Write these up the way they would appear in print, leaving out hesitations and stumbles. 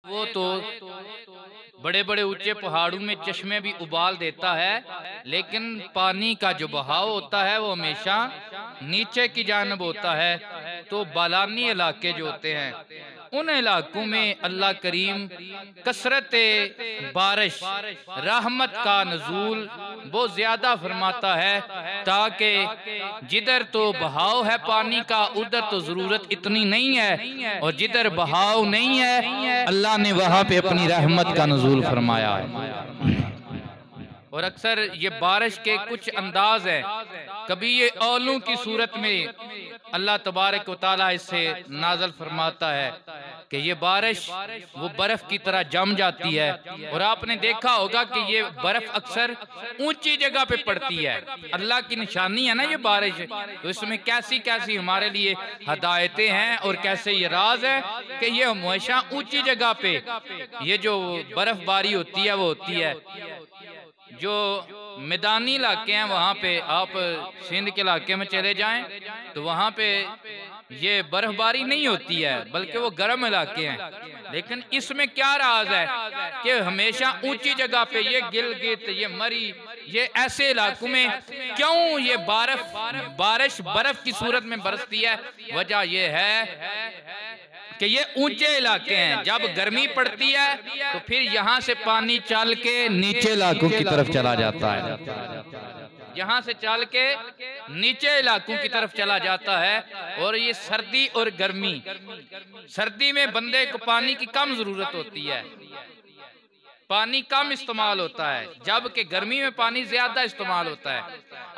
वो तो बड़े बड़े ऊंचे पहाड़ों में चश्मे भी उबाल देता है, लेकिन पानी का जो बहाव होता है वो हमेशा नीचे की जानब होता है। तो बालानी इलाके जो होते हैं उन इलाकों में अल्लाह करीम कसरत बारिश, रहमत का नजूल बहुत ज्यादा फरमाता है, ताकि जिधर तो बहाव है पानी का उधर तो जरूरत इतनी नहीं है, और जिधर बहाव नहीं है अल्लाह ने वहां पे अपनी रहमत का नजूल फरमाया है। और अक्सर ये बारिश के कुछ अंदाज हैं, कभी ये औलों की सूरत में अल्लाह तबारक व तआला इससे नाज़िल फरमाता है कि ये बारिश वो बर्फ की तरह जम जाती है। और आपने देखा होगा कि ये बर्फ अक्सर ऊंची जगह पे पड़ती है, अल्लाह की निशानी है ना ये बारिश। तो इसमें कैसी कैसी हमारे लिए हदायतें हैं और कैसे ये राज है कि ये हमेशा ऊंची जगह पे ये जो बर्फबारी होती है वो होती है। जो मैदानी इलाके हैं वहाँ पे, आप सिंध के इलाके में चले जाएं तो वहाँ पे ये बर्फबारी नहीं होती है, बल्कि वो गर्म इलाके हैं। लेकिन इसमें क्या राज है कि हमेशा ऊंची जगह पे ये गिलगित, ये मरी, ये ऐसे इलाकों में क्यों ये बारिश बर्फ की सूरत में बरसती है? वजह ये है कि ये ऊंचे इलाके हैं, जब गर्मी पड़ती है तो फिर यहाँ से पानी चल के नीचे इलाकों की तरफ चला जाता है, यहाँ से चल के नीचे इलाकों की तरफ चला जाता है। और ये सर्दी और गर्मी, सर्दी में बंदे को पानी की कम जरूरत होती है, पानी कम इस्तेमाल होता है, जबकि गर्मी में पानी ज्यादा इस्तेमाल होता है।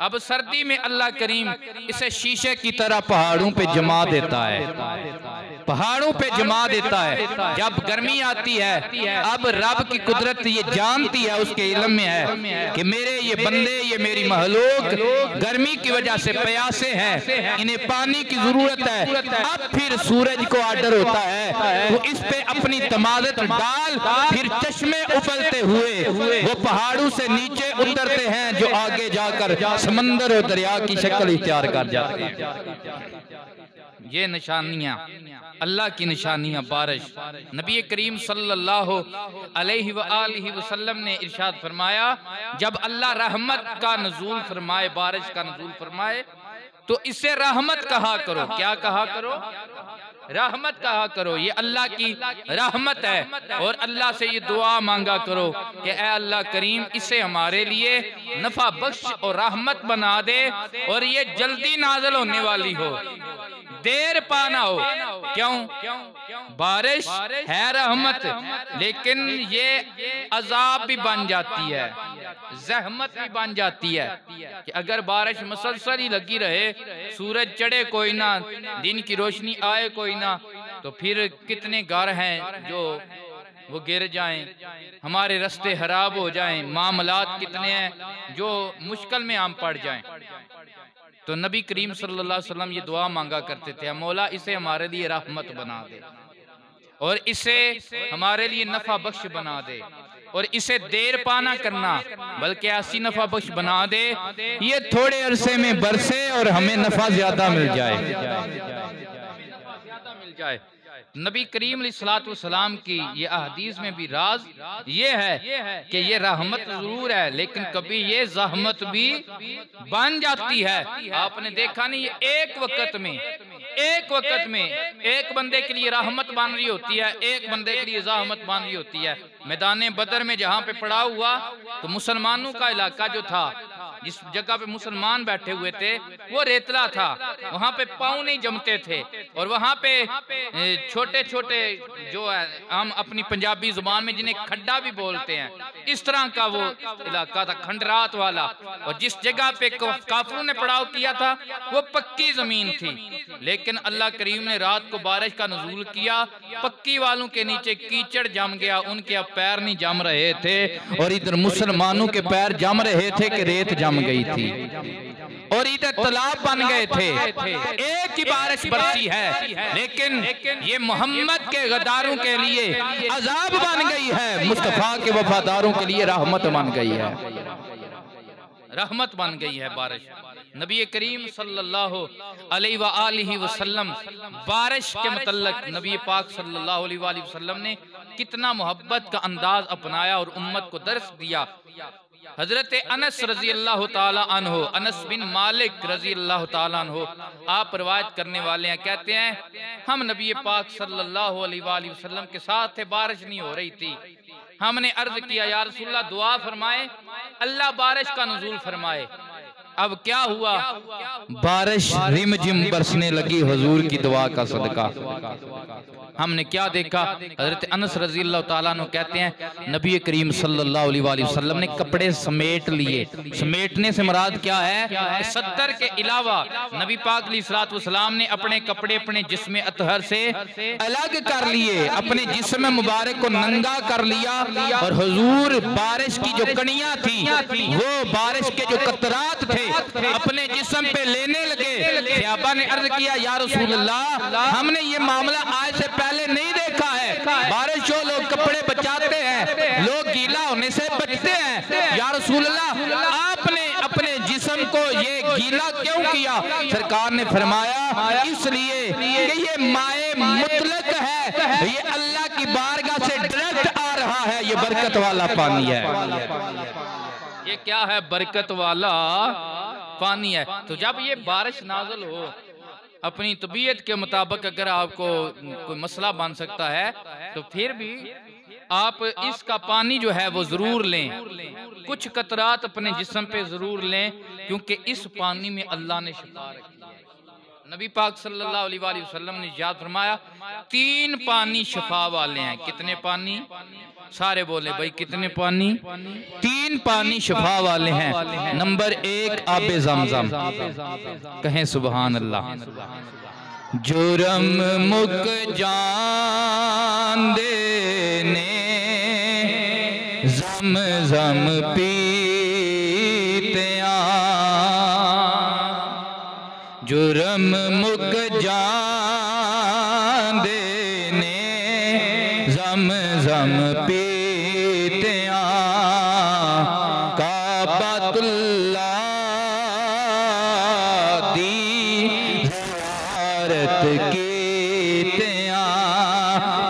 अब सर्दी में अल्लाह करीम इसे शीशे की तरह पहाड़ों पे जमा देता है, पहाड़ों पे जमा देता है। जब गर्मी आती है, अब रब की कुदरत ये जानती है, उसके इल्म में है कि मेरे ये बंदे, ये मेरी महलूक गर्मी की वजह से प्यासे हैं, इन्हें पानी की जरूरत है। अब फिर सूरज को आर्डर होता है वो इस पे अपनी तमादत डाल, फिर चश्मे उबलते हुए वो पहाड़ों से नीचे उतरते हैं, जो आगे जाकर समंदर और दरिया की शक्ल इख्तियार कर जाते हैं। ये निशानियां, अल्लाह की निशानियां बारिश। नबी करीम सल्लल्लाहु अलैहि वसल्लम ने इरशाद फरमाया, जब अल्लाह रहमत का नजूल फरमाए, बारिश का नजूल फरमाए, तो इसे रहमत कहा करो। क्या कहा करो? रहमत कहा करो। ये अल्लाह की रहमत है, और अल्लाह से ये दुआ मांगा करो कि ऐ अल्लाह करीम इसे हमारे लिए नफा बख्श और रहमत बना दे, और ये जल्दी नाज़िल होने वाली हो, देर पाना हो। क्यों? बारिश है रहमत, लेकिन ये अजाब भी बन जाती है, जहमत भी बन जाती है कि अगर बारिश मुसलसल ही लगी रहे, सूरज चढ़े कोई ना, दिन की रोशनी आए कोई ना, तो फिर कितने घर हैं जो वो गिर जाएं, हमारे रास्ते खराब हो जाएं, मामलात कितने हैं जो मुश्किल में हम पड़ जाएं। तो नबी करीम सल्लल्लाहु अलैहि वसल्लम ये दुआ मांगा करते थे, मौला इसे हमारे लिए रहमत बना दे, और इसे हमारे लिए नफा बख्श बना दे, और इसे देर पाना करना, बल्कि ऐसी नफा बख्श बना दे ये थोड़े अरसे में बरसे और हमें नफा ज्यादा मिल जाए। नबी करीम अलैहिस्सलातु वस्सलाम की ये अहदीस में भी राज ये है कि ये रहमत जरूर है, लेकिन कभी ये जहमत भी बन जाती है। आपने देखा नहीं, ये एक वक्त में एक बंदे के लिए रहमत बन रही होती है, एक बंदे के लिए जहमत बन रही होती है। मैदान बदर में जहाँ पे पड़ा हुआ, तो मुसलमानों का इलाका जो था, जिस जगह पे मुसलमान बैठे हुए थे, वो रेतला था, वहाँ पे पाँव नहीं जमते थे, और वहाँ पे छोटे छोटे जो है हम अपनी पंजाबी जुबान में जिन्हें खड्डा भी बोलते हैं, इस तरह का वो इलाका था, खंडरात वाला। और जिस जगह पे काफिरों ने पड़ाव किया था वो पक्की जमीन थी, लेकिन अल्लाह करीम ने रात को बारिश का नुज़ूल किया, पक्की वालों के नीचे कीचड़ जम गया, उनके अब पैर नहीं जम रहे थे, और इधर मुसलमानों के पैर जम रहे थे कि रेत जम गई थी, और इधर तालाब बन गए थे। एक ही बारिश बरसी है, लेकिन ये मोहम्मद के गद्दारों के लिए अजाब बन गई है, मुस्तफा के वफादारों के लिए रहमत बन गई है, रहमत बन गई है बारिश। नबी करीम सल्लल्लाहु अलैहि वसल्लम बारिश के मतलब नबी पाक सल्लल्लाहु अलैहि वसल्लम ने कितना मोहब्बत का अंदाज अपनाया और उम्मत को दर्स दिया। हजरत अनस रजी अल्लाह ताला अन्हो, अनस बिन मालिक रजी अल्लाह ताला अन्हो आप रवायत करने वाले हैं, कहते हैं हम नबी पाक सल्लल्लाहु अलैहि वसल्लम के साथ थे, बारिश नहीं हो रही थी। हमने अर्ज किया या रसूलल्लाह दुआ फरमाए, अल्लाह बारिश का नुज़ूल फरमाए। अब क्या हुआ, बारिश रिमझिम बरसने लगी हुजूर की दुआ का सदका। हमने क्या देखा, हजरत अनस रज़ी अल्लाह ताला अन्हु कहते हैं नबी करीम सल्लल्लाहु अलैहि वसल्लम ने कपड़े समेट लिए। समेटने से मुराद क्या है, सत्तर के अलावा नबी पाक अलैहिस्सलातु वस्सलाम ने अपने कपड़े अपने जिस्म अतहर से अलग कर लिए, अपने जिस्म मुबारक को नंगा कर लिया और हुजूर बारिश की जो कणियां थी वो बारिश के जो कतरात थे अपने जिस्म पे लेने लगे। सहाबा ने अर्ज किया या रसूलल्लाह हमने ये मामला आज से पहले नहीं देखा है, बारिश हो लोग कपड़े बचाते हैं, लोग गीला होने से बचते हैं, या रसूलल्लाह आपने अपने जिस्म को ये गीला क्यों किया? सरकार ने फरमाया इसलिए कि ये माए मुतलक है, ये अल्लाह की बारगाह से डायरेक्ट आ रहा है, ये बरकत वाला पानी है। ये क्या है, बरकत वाला पानी है। तो जब ये बारिश नाज़िल हो, अपनी तबीयत के मुताबिक अगर आपको कोई मसला बन सकता है तो फिर भी आप इसका पानी जो है वो जरूर लें, कुछ कतरात अपने जिस्म पे जरूर लें, क्योंकि इस पानी में अल्लाह ने शिफा रखी है। नबी पाक सल्लल्लाहु अलैहि वसल्लम ने इरशाद फरमाया 3 पानी शिफा वाले हैं। कितने पानी? सारे बोले भाई कितने पानी? 3 पानी शिफा वाले हैं। नंबर 1 आबे ज़मज़म, कहें सुभान अल्लाह। जुर्म मुक जान देने ज़मज़म पीते जुर्म मुक जान देने ज़मज़म पीते काबतुल्लाह दी ज़ियारत कीते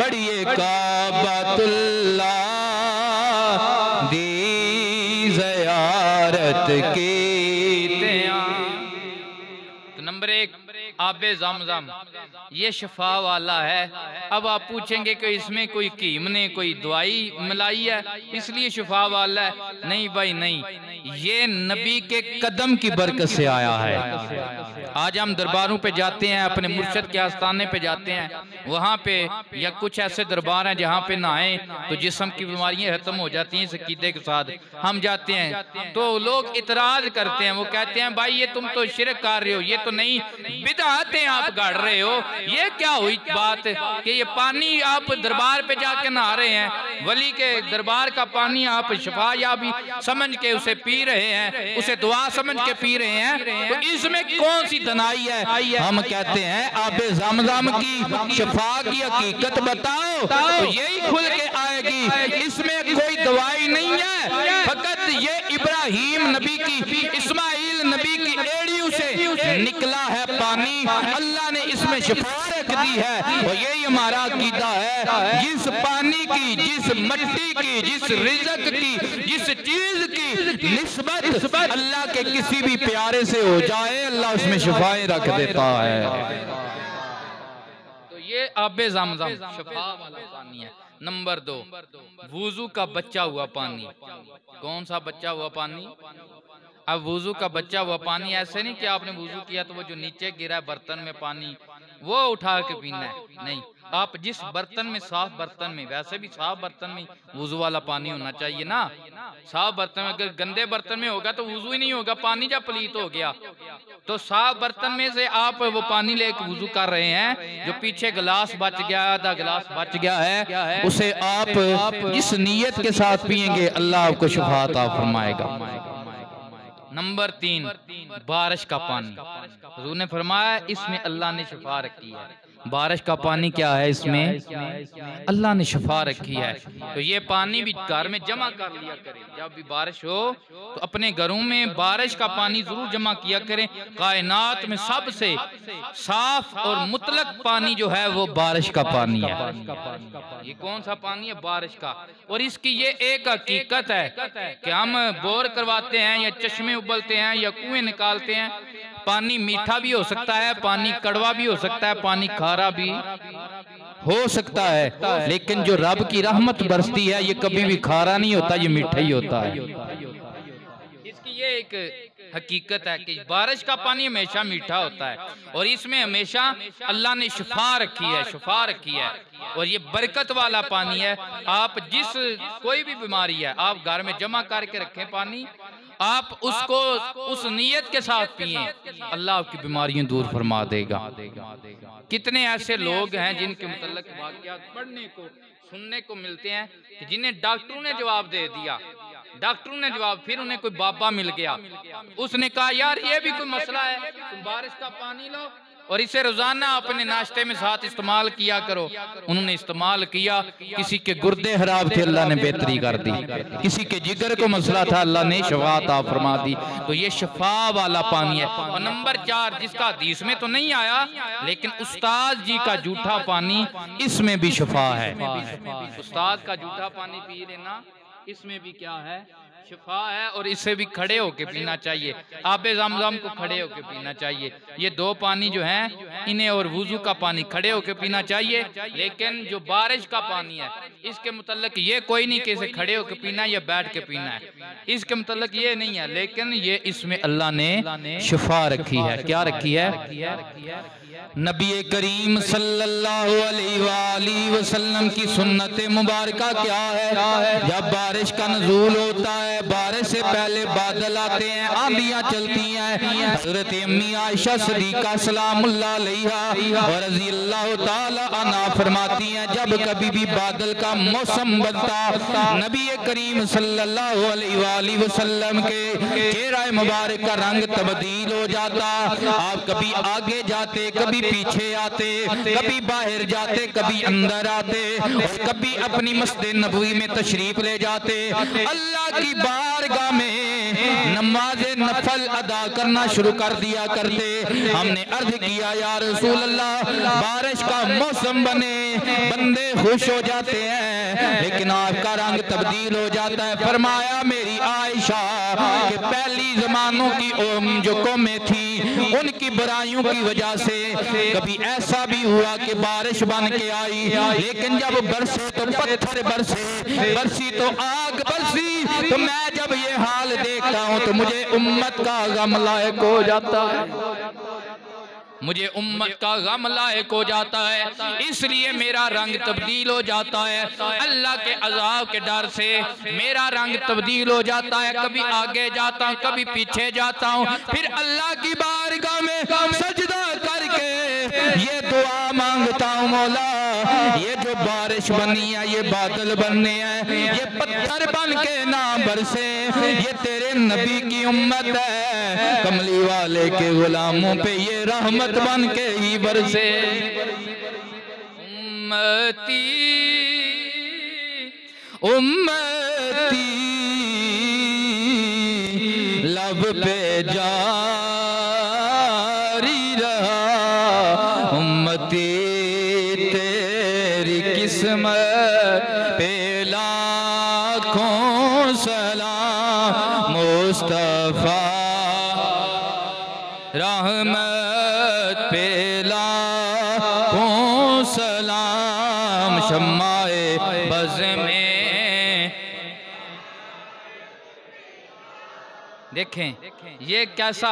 पढ़िए काबतुल्लाह दी ज़ियारत कीते। तो नंबर 1 आबे ज़मज़म, ये शिफा वाला है। अब आप पूछेंगे कि इसमें कोई कीम ने कोई दवाई मिलाई है इसलिए शिफा वाला है? नहीं भाई नहीं, ये नबी के कदम की बरकत से आया है। आज हम दरबारों पे जाते हैं, अपने मुर्शद के आस्थाने पे जाते हैं, वहाँ पे या कुछ ऐसे दरबार हैं जहाँ पे नहाएं तो जिस्म की बीमारियाँ खत्म हो जाती हैं। इस अकीदे के साथ हम जाते हैं तो लोग इतराज करते हैं, वो कहते हैं भाई ये तुम तो शिरक कर रहे हो, ये तो नहीं बिदअतें आप गाड़ रहे हो। ये क्या हुई बात कि ये पानी आप दरबार पे जाके नहा रहे हैं, वली के दरबार का पानी आप शिफा या भी समझ के उसे पी रहे हैं, उसे दुआ समझ के पी रहे हैं, तो इसमें कौन सी दनाई है? हम कहते हैं आबे ज़मज़म की शिफा की हकीकत बताओ तो यही खुल के आएगी। इसमें कोई दवाई नहीं है, फकत ये इब्राहिम नबी की, इस्माइल नबी की एड़ियों से निकला है पानी, अल्लाह ने इसमें शिफा रख दी है। और यही हमारा अकीदा है, जिस पानी की, जिस मिट्टी की, जिस रिज़्क़ की, जिस चीज की निस्बत अल्लाह के किसी भी प्यारे से हो जाए, अल्लाह उसमें शिफाएं रख देता है। तो ये आबे ज़मज़म शिफा वाला पानी है। नंबर 2 वुज़ू का बच्चा हुआ पानी। कौन सा बच्चा हुआ पानी? अब वुज़ू का बच्चा हुआ पानी ऐसे नहीं कि आपने वुज़ू किया तो वो जो नीचे गिरा है बर्तन में पानी वो उठा के पीना है, नहीं। आप जिस बर्तन में, साफ बर्तन में, वैसे भी साफ बर्तन में वुज़ू वाला पानी होना चाहिए ना। साफ बर्तन में, अगर गंदे बर्तन में होगा तो वुज़ू ही नहीं होगा, पानी जब पलीत हो गया। तो साफ बर्तन में से आप वो पानी लेके वुज़ू कर रहे हैं, जो पीछे गिलास बच गया, आधा गिलास बच गया है, उसे आप जिस नीयत के साथ पिएंगे अल्लाह आपको शिफा अता फरमाएगा। नंबर 3 बारिश का पानी। हुज़ूर ने फरमाया इसमें अल्लाह ने शिफा रखी है। बारिश का पानी क्या है, इसमें अल्लाह ने शिफा रखी है। तो ये पानी भी घर में जमा कर लिया करें। जब भी बारिश हो तो अपने घरों में बारिश का पानी जरूर जमा किया करें। कायनात में सबसे साफ और मुतलक पानी जो है वो बारिश का पानी है। ये कौन सा पानी है? बारिश का। और इसकी ये एक हकीकत है कि हम बोर करवाते हैं या चश्मे उबलते हैं या कुएं निकालते हैं, पानी मीठा भी हो सकता है, पानी कड़वा भी हो सकता है, पानी खारा भी हो सकता है, लेकिन जो रब की रहमत बरसती है ये कभी भी खारा नहीं होता, ये मीठा ही होता है। इसकी ये एक हकीकत है कि बारिश का पानी हमेशा मीठा होता है और इसमें हमेशा अल्लाह ने शिफा रखी है, शिफा रखी है। और ये बरकत वाला पानी है। आप जिस कोई भी बीमारी है आप घर में जमा करके रखें पानी, आप उसको उस नीयत के साथ पिए, अल्लाह आपकी बीमारियां दूर फरमा देगा। कितने ऐसे लोग हैं जिनके मुतल्लिक वाक़यात पढ़ने को सुनने को मिलते हैं कि जिन्हें डॉक्टरों ने जवाब दे दिया, डॉक्टरों ने जवाब, फिर उन्हें कोई बाबा मिल गया, उसने कहा यार ये भी कोई मसला है, तुम बारिश का पानी लो और इसे रोजाना अपने नाश्ते में साथ इस्तेमाल किया करो। उन्होंने इस्तेमाल किया, किसी के गुर्दे खराब थे अल्लाह ने बेहतरी कर दी, किसी के जिगर को मसला था अल्लाह ने शफा अता फरमा दी। तो ये शफा वाला पानी है। और नंबर 4 जिसका हदीस में तो नहीं आया लेकिन उस्ताद जी का जूठा पानी, इसमें भी शफा है। उस्ताद का जूठा पानी पी लेना, इसमें भी क्या है? शिफा है। और इससे भी खड़े होके पीना चाहिए, आबे ज़मज़म को खड़े होके पीना चाहिए। ये 2 पानी जो हैं इन्हें और वुजू का पानी खड़े होके पीना चाहिए। लेकिन जो बारिश का पानी है इसके मुतल्लिक ये कोई नहीं कि इसे खड़े होके पीना है या बैठ के पीना है, इसके मुतल्लिक ये नहीं है। लेकिन ये इसमें अल्लाह ने शिफा रखी है। क्या रखी है? नबी करीम सल्लल्लाहु अलैहि वसल्लम की सुन्नत मुबारका क्या है? जब बारिश का नज़ूल होता है, बारिश से पहले बादल आते हैं, आंधियां चलती हैं। हज़रत अम्मी आयशा सिद्दीक़ा सलामुल्लाह अलैहा और रज़ियल्लाहु ताला अन्हा फरमाती हैं जब कभी भी बादल का मौसम बनता, नबी करीम सल्लल्लाहु अलैहि वसल्लम के चेहरा मुबारक का रंग तब्दील हो जाता। आप कभी आगे जाते, कभी पीछे आते, कभी बाहर जाते, कभी अंदर आते और कभी अपनी मस्जिद नबवी में तशरीफ ले जाते। अल्लाह की बारगाह में नमाज नफल अदा करना शुरू कर दिया करते। हमने अर्ज किया या रसूल अल्लाह, बारिश का मौसम बने बंदे खुश हो जाते हैं लेकिन आपका रंग तब्दील हो जाता है। फरमाया मेरी आयशा कि पहली जमानों की जो कौमें थी उनकी बुराइयों की वजह से कभी ऐसा भी हुआ कि बारिश बन के आई, लेकिन जब बरसे तो पत्थर बरसे, बरसी तो आग बरसी। तो मैं जब ये हाल देखता हूँ तो मुझे उम्मत का गम लायक हो जाता है, मुझे उम्मत का गम लायक हो जाता है, इसलिए मेरा रंग तब्दील हो जाता है। अल्लाह के अज़ाब के डर से मेरा रंग तब्दील हो जाता है, कभी आगे जाता हूँ, कभी पीछे जाता हूँ। फिर अल्लाह की बारगाह में सजदा करके ये दुआ मांगता हूँ, मौला ये जो बारिश बनी है, ये बादल बनने हैं, ये पत्थर बन के ना बरसे, ये तेरे नबी की उम्मत है, कमली वाले के गुलामों पे ये रहमत बन के ही बरसे। उम्मती उम्मती लब पे जारी रहा, उम्मती तेरी किस्मत पे लाखों सलाम, मुस्तफा रहमत पे लाखों सलाम, शम्माए बज़ में। देखें ये कैसा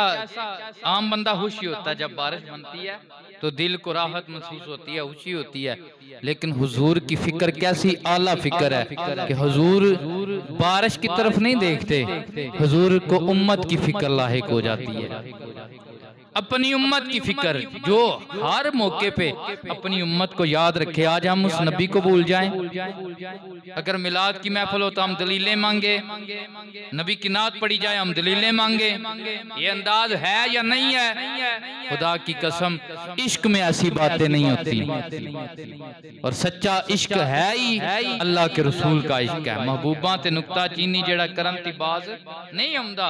आम बंदा खुशी होता है जब बारिश बनती है तो दिल को राहत महसूस होती है, खुशी होती है। लेकिन हुजूर की फिक्र कैसी आला फिक्र है कि हुजूर बारिश की तरफ नहीं देखते, हुजूर को उम्मत की फिक्र लाहिक हो जाती है। अपनी उम्मत की फिक्र, जो हर मौके पे अपनी उम्मत को याद रखे। आज हम उस नबी को भूल जाएं। अगर मिलाद की महफिल हो तो हम दलीलें मांगे, नबी की नात पढ़ी जाए हम दलीलें मांगे। ये अंदाज है या नहीं है? खुदा की कसम इश्क में ऐसी बातें नहीं होती। और सच्चा इश्क है ही अल्लाह के रसूल का इश्क है। महबूबा ते नुक्ता चीनी जेड़ा करन ती बाज नहीं आउंदा,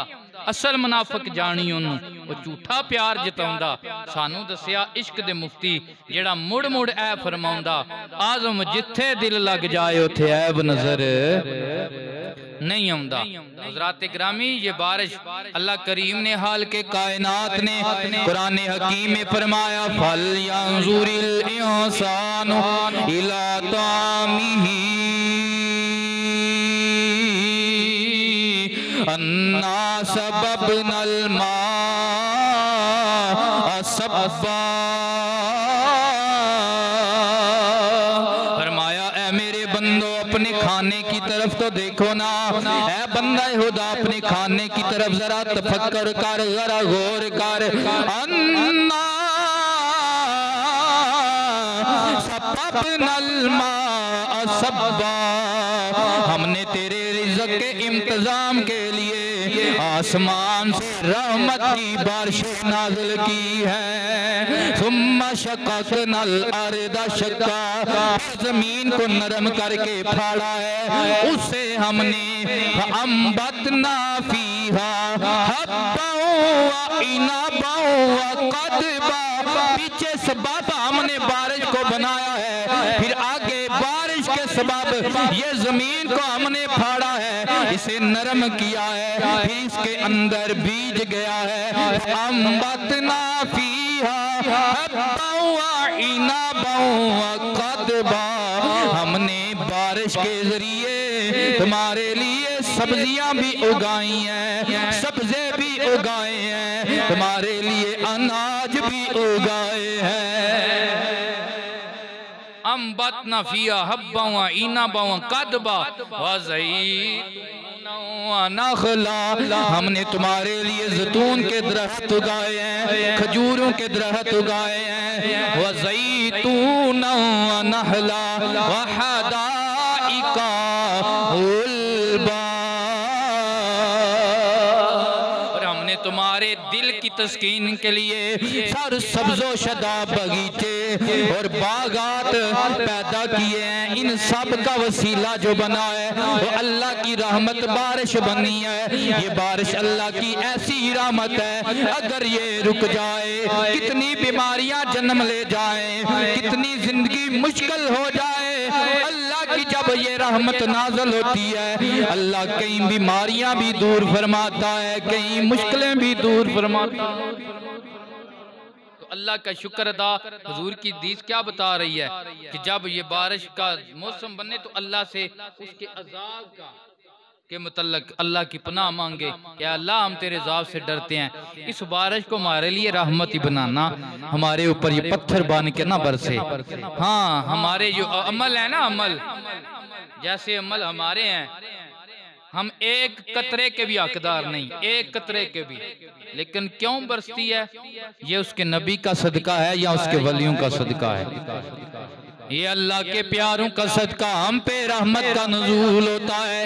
असल मुनाफिक जानी ओनू, वो झूठा प्यार जताउंदा। सानू दसिया इश्क दे मुफ्ती जेड़ा मुड़ मुड़ ऐ फरमाउंदा, आज़म जिथे दिल लग जाए उथे ऐब नजर नहीं आउंदा। हज़रात ग्रामी, ये बारिश अल्लाह करीम ने हाल के कायनात ने कुरान हकीम में फरमाया, फल यंजुरिल इंसानु इला तामिही अन्ना सबबनल मा'a सबबा। फरमाया ऐ मेरे बंदो अपने खाने की तरफ तो देखो ना, ऐ बंदा खुदा अपने खाने की तरफ जरा तफक्कर कर, जरा गौर कर। अन्ना सबबनल मा'a सबबा, हमने तेरे रिज़्क़ के इंतजाम के लिए आसमान से रहमत की बारिश नाज़िल की है। सुम्मा शक़क़नल अर्ज़ शक़्क़ा, ज़मीन को नरम करके फाड़ा है, उससे हमने अंबतना फीहा हब्बन व इनबन व क़दबा, पीछे सबब हमने बारिश को बनाया है, फिर आगे बारिश के सबब ये जमीन को हमने फाड़ा है, इसे नरम किया है, फिर इसके अंदर बीज गया है। अंबतना फीहा हब्बन व इनबन व क़दबा, हमने बारिश के जरिए तुम्हारे लिए सब्जियां भी उगाई हैं, सब्जे भी उगाए हैं, तुम्हारे लिए अनाज भी उगाए हैं। अंबतना फीहा हब्बन व इनबन व क़दबा व ज़ैतून व नख़ला, हमने तुम्हारे लिए ज़ैतून के दरख्त उगाए हैं, खजूरों के दरख्त उगाए हैं। व ज़ैतून व नख़ला व हदाइका गुलबा, तुम्हारे दिल की तस्कीन के लिए सर सब्जो शदा बगीचे और बागात पैदा किए हैं। इन सब का वसीला जो बना है वो अल्लाह की रहमत बारिश बनी है। ये बारिश अल्लाह की ऐसी रहमत है, अगर ये रुक जाए कितनी बीमारियां जन्म ले जाए, कितनी जिंदगी मुश्किल हो जाए, अल्लाह की जब ये रहमत नाज़िल होती है अल्लाह कई बीमारियां भी दूर फरमाता है, कई मुश्किलें भी दूर फरमाता। तो अल्लाह का शुक्र अदा। हुजूर की हदीस क्या बता रही है कि जब ये बारिश का मौसम बने तो अल्लाह से उसके अज़ाब का के मुतल्लक अल्लाह की पनाह मांगे कि अल्लाह हम तेरे अज़ाब से डरते हैं। इस बारिश को हमारे लिए रहमत ही बनाना, हमारे ऊपर ये पत्थर बन के ना बरसे। हाँ, हमारे जो अमल है ना, अमल जैसे अमल हमारे हैं, हम एक कतरे के भी हकदार नहीं, एक कतरे के भी, लेकिन क्यों बरसती है? ये उसके नबी का सदका है या उसके वलियों का सदका है? ये अल्लाह के प्यारों का सदका हम पे रहमत का नज़ूल होता है,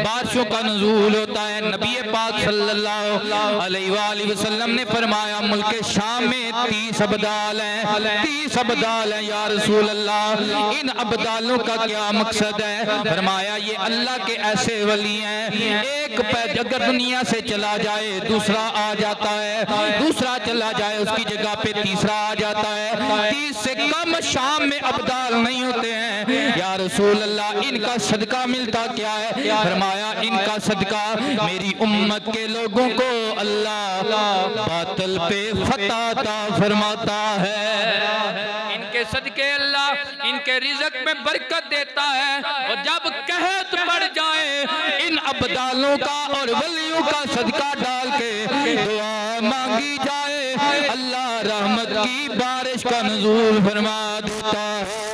बारिशों का नज़ूल होता है। नबी पाक सल्लल्लाहु अलैहि वसल्लम ने फरमाया मुल्क शाम में 30 अब्दाल हैं, 30 अब्दाल हैं या रसूल अल्लाह, इन अब्दालों का क्या मकसद है? फरमाया ये अल्लाह के ऐसे वली हैं, एक पैर अगर दुनिया से चला जाए दूसरा आ जाता है, दूसरा चला जाए उसकी जगह पे तीसरा आ जाता है, 30 से कम शाम में अब्दाल नहीं होते हैं। या रसूल अल्लाह, इनका सदका मिलता क्या है? फरमाया इनका सदका मेरी उम्मत के लोगों को अल्लाह बातिल पे फतह अता फरमाता है। इनके सदके अल्लाह इनके रिज़्क़ में बरकत देता है, और जब कहत पड़ जाए इन अब्दालों का और वलियों का सदका डाल के दुआ मांगी जाए, अल्लाह रहमत की बारिश का नुज़ूल फरमा देता है।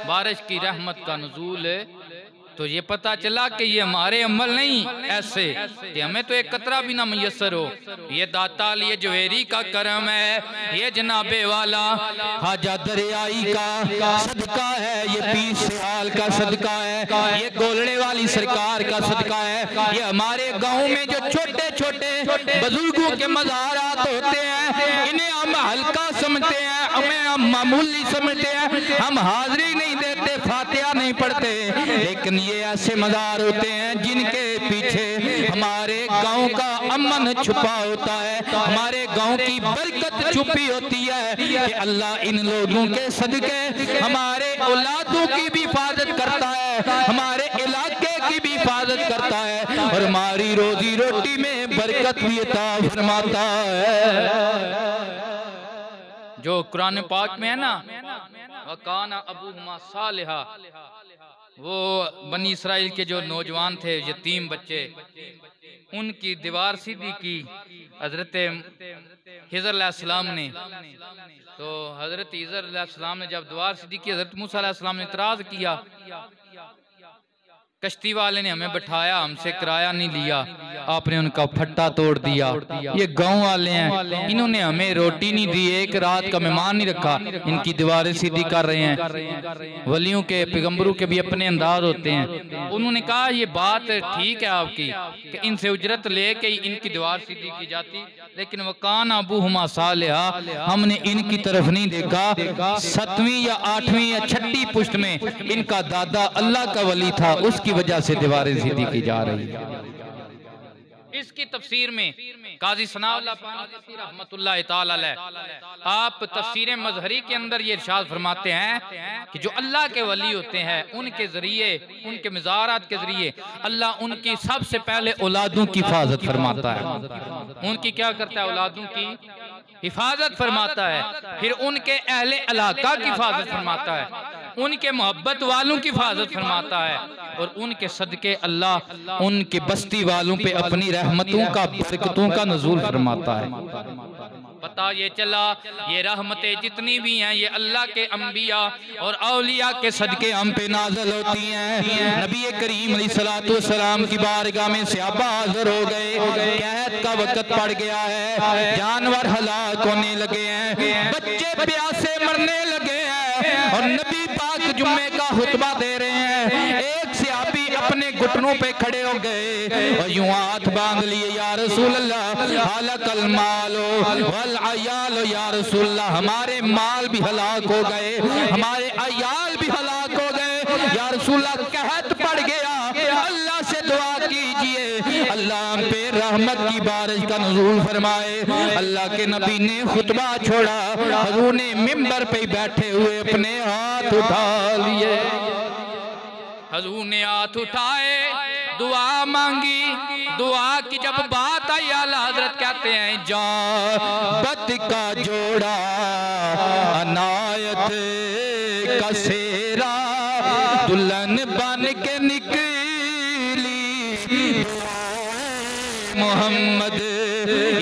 बारिश की रहमत का नुज़ूल तो ये पता चला कि ये हमारे अमल नहीं ऐसे कि हमें तो एक कतरा भी ना मुयस्सर हो। ये दाताल, ये जवेरी का करम है, ये जनाबे वाला हाजा दरियाई का सदका है, ये पीर सियाल का सदका है, ये गोलड़े वाली सरकार का सदका है। ये हमारे गाँव में जो छोटे छोटे बुजुर्गों के मज़ारात होते हैं, इन्हें हम हल्का समझते हैं, हमें हम मामूली समझते हैं, हम हाजिरी नहीं देते, फातिहा नहीं पढ़ते, लेकिन ये ऐसे मज़ार होते हैं जिनके पीछे हमारे गांव का अमन छुपा होता है, हमारे गांव की बरकत छुपी होती है कि अल्लाह इन लोगों के सदके हमारे औलादों की भी हिफाजत करता है, हमारे इलाके की भी हिफाजत करता है और हमारी रोजी रोटी में बरकत भी अता फरमाता है। जो कुरान पाक में है ना, वकाना अबूहुमा सालिहा, वो बनी इसराइल के जो नौजवान थे, यतीम बच्चे, उनकी दीवार सीधी की हजरत हिजर अलैहिस्सलाम ने। तो हजरत हिजर अलैहिस्सलाम ने जब दीवार सीधी की, हजरत मूसा अलैहिस्सलाम ने इतराज किया, कश्ती वाले ने हमें बैठाया, हमसे किराया नहीं लिया, आपने उनका फट्टा तोड़ दिया। ये गांव वाले हैं, इन्होंने हमें रोटी नहीं दी, एक रात का मेहमान नहीं रखा, इनकी दीवारें सीधी कर रहे हैं। वलियों के, पैगंबरों के भी अपने अंदाज होते हैं। उन्होंने कहा ये बात ठीक है आपकी कि इनसे उजरत लेके इनकी दीवार सीधी की जाती, लेकिन वकाना अबूहुमा सालिहा, हमने इनकी तरफ नहीं देखा। 7वीं या 8वीं या 6ठी पुश्त में इनका दादा अल्लाह का वली था, उसकी वजह से दीवारें सीधी की जा रही है। इसकी तफसीर में काजी सनाउल्लाह पानी रहमतुल्लाह तआला अलैह आप तफसीर मजहरी के अंदर ये इरशाद फरमाते हैं कि जो अल्लाह के वली होते हैं, उनके जरिए, उनके मज़ारात के जरिए अल्लाह उनकी सबसे पहले औलादों की हिफाजत फरमाता है। उनकी क्या करता है? औलादों की हिफाजत फरमाता है। फिर उनके अहले इलाका की हिफाजत फरमाता है, उनके मोहब्बत वालों की हिफाजत फरमाता है और उनके सदके अल्लाह उनके बस्ती वालों पे अपनी रहमतों का, बरकतों का नुज़ूल फरमाता है। पता ये चला ये रहमतें जितनी भी हैं ये अल्लाह के अंबिया और औलिया के सदके हम पे नाज़िल होती हैं। नबी करीम अलैहिस्सलातु वस्सलाम की बारगाह में सहाबा हाज़िर हो गए, कहत का वक्त पड़ गया है, जानवर हलाक होने लगे हैं, बच्चे प्यासे मरने लगे हैं और नबी पाक जुम्मे का खुतबा दे रहे हैं। एक सहाबी अपने घुटनों पे खड़े हो गए और यूं हाथ बांध लिए, या रसूल अल्लाह हलकल मालो वल अयाल, या रसूल अल्लाह हमारे माल भी हलाक हो गए, हमारे अयाल भी हलाक हो गए, या रसूल अल्लाह कहत पड़ गया, अल्लाह से दुआ कीजिए अल्लाह पे रहमत की बारिश का नुज़ूल फरमाए। अल्लाह के नबी ने खुतबा छोड़ा, हुजूर ने मिंबर पे बैठे हुए अपने हाथ उठा लिए, हुजूर ने हाथ उठाए, दुआ मांगी। दुआ की जब बात आई, आला हजरत कहते हैं जाबत का जोड़ा अनायत का सेरा दुल्हन बन के निकली मोहम्मद,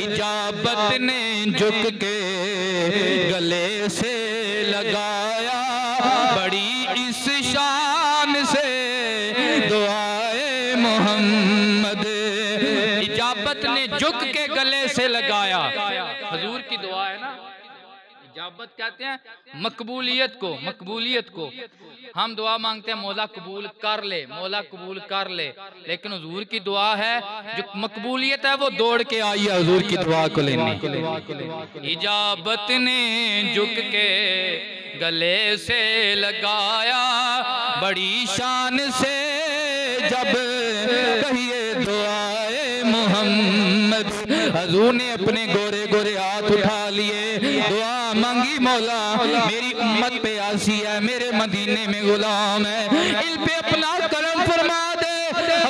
इजाबत ने झुक के गले से लगाया, बड़ी इस शान से दुआए मोहम्मद, इजाबत ने झुक के गले से लगाया। हुजूर की दुआ है ना, इजाबत कहते हैं मकबूलियत को, मकबूलियत को। हम दुआ मांगते हैं मौला कबूल कर ले, मौला कबूल कर ले, लेकिन हुजूर की दुआ है जो मकबूलियत है वो दौड़ के आई है हुजूर की दुआ को लेने। इजाबत ने झुक के गले से लगाया, बड़ी शान से जब कहिए दुआए मोहम्मद, हुजूर ने अपने गोरे गोरे हाथ उठा लिए, दुआ मांगी, मौला मेरी उम्मत पे आसी है, मेरे मदीने में गुलाम है, इन पे अपना करम फरमा दे।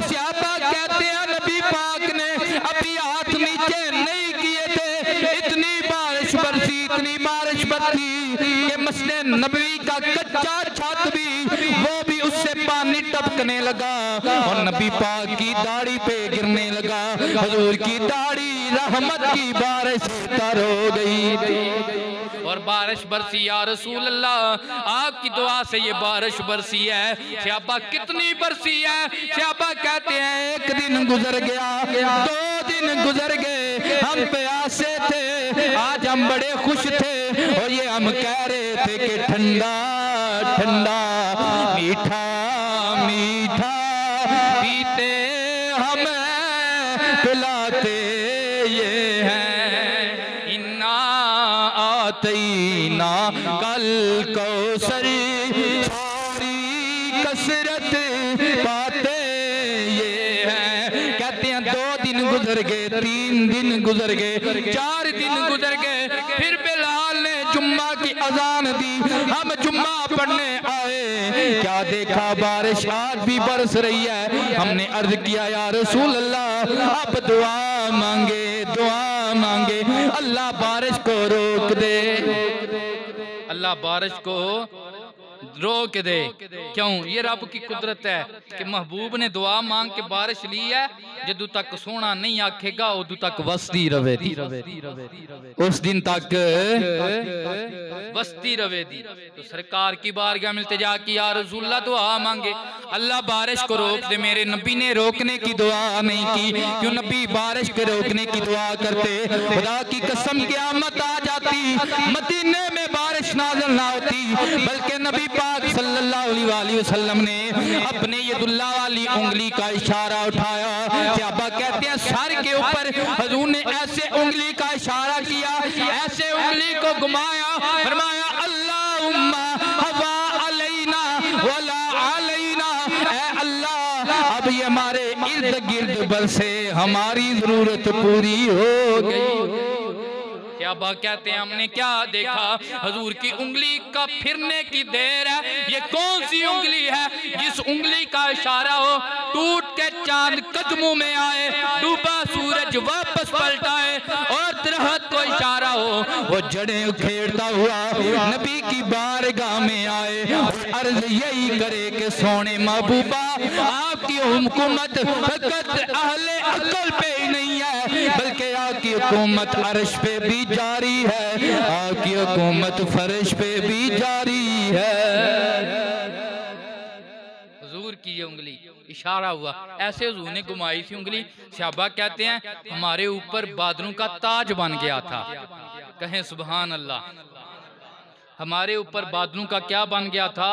सहाबा कहते हैं नबी पाक ने अभी हाथ नीचे नहीं किए थे, इतनी बारिश बरसी, इतनी बारिश बरसी कि मस्जिद नबवी का कच्चा छत भी वो भी उससे पानी टपकने लगा और नबी पाक की दाढ़ी पे गिरने लगा। हुजूर की दाढ़ी रहमत की बारिश तर हो गई और बारिश बरसी। या रसूल अल्लाह, आपकी दुआ से ये बारिश बरसी है। सहाबा कितनी बरसी है? सहाबा कहते हैं एक दिन गुजर गया, 2 दिन गुजर गए, हम प्यासे थे, आज हम बड़े खुश थे और ये हम कह रहे थे कि ठंडा ठंडा मीठा मीठा पीते हम पिलाते ये हैं। इन्ना आतैना कल कौसर, सारी कसरत पाते ये हैं। कहते हैं 2 दिन गुजर गए, 3 दिन गुजर गए, 4 दिन गुजर गए, फिर बिलाल ने जुम्मा की अजान दी, हम जुम्मा पढ़ने आए, क्या देखा बारिश आज भी बरस रही है। हमने अर्ज किया या रसूल अल्लाह, अब दुआ मांगे, दुआ मांगे, अल्लाह बारिश को रोक दे, अल्लाह बारिश को रोक दे। क्यों? ये रब की कुदरत है कि महबूब ने दुआ मांग के बारिश ली है। जदू तक सोना नहीं आखेगा उदू तक वसती रवे दी, उस दिन तक वसती रवे दी। तो सरकार की बारगाह में इल्तिजा की, या रसूलल्लाह दुआ मांगे, अल्लाह बारिश को रोक दे। मेरे नबी ने रोकने की दुआ नहीं की। क्यों नबी बारिश के रोकने की दुआ करते? खुदा की कसम क़यामत आ जाती, मदीने में बारिश नाज़िल ना होती, बल्कि नबी पाक सल्लल्लाहु अलैहि वसल्लम ने अपने यदुल्लाह वाली उंगली का इशारा उठाया। सहाबा कहते हैं सर के ऊपर हुजूर ने ऐसे उंगली का इशारा किया, ऐसे उंगली को घुमाया, फरमाया अल्लाहुम्मा हवा अलैना वला अलैना, ऐ अल्लाह अब ये हमारे इर्द गिर्द बरसे, हमारी जरूरत पूरी हो गई। सहाबा कहते हैं हमने क्या देखा? हुजूर की उंगली का फिरने की देर है। ये कौन सी उंगली है जिस उंगली का इशारा हो टूट के चांद कदमों में आए, डूबा सूरज वापस पलटाए और दरख्त को इशारा हो वो जड़ें उखेड़ता हुआ नबी की बारगाह में आए और अर्ज यही करे कि सोने महबूबा आपकी हुकूमत फकत अहले अक्ल पे ही नहीं है, बल्कि आपकी हुकूमत अर्श पे भी जारी है, आपकी हुकूमत फर्श पे भी जारी है। हुजूर की ये उंगली इशारा हुआ, ऐसे हुजूर ने घुमाई थी उंगली। सहाबा कहते हैं हमारे ऊपर बादलों का ताज बन गया था। कहें सुभान अल्लाह। हमारे ऊपर बादलों का क्या बन गया था?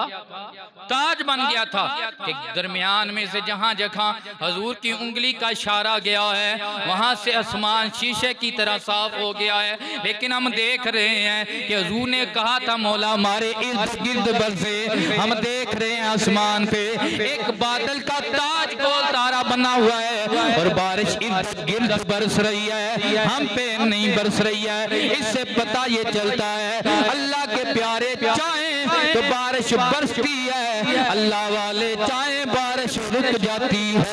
ताज बन गया था कि दरमियान में से जहां जहां हुजूर की उंगली का इशारा गया है वहां से आसमान शीशे की तरह साफ हो गया है। लेकिन हम देख रहे हैं कि हुजूर ने कहा था मौला हमारे इर्द गिर्द बरसे, हम देख रहे हैं आसमान पे एक बादल का ताज गोल तारा बना हुआ है और बारिश इर्द गिर्द बरस रही है, हम पे नहीं बरस रही है। इससे पता ये चलता है अल्लाह के प्यारे चाहें तो बारिश बरसती है, अल्लाह वाले चाहें बारिश रुक जाती है।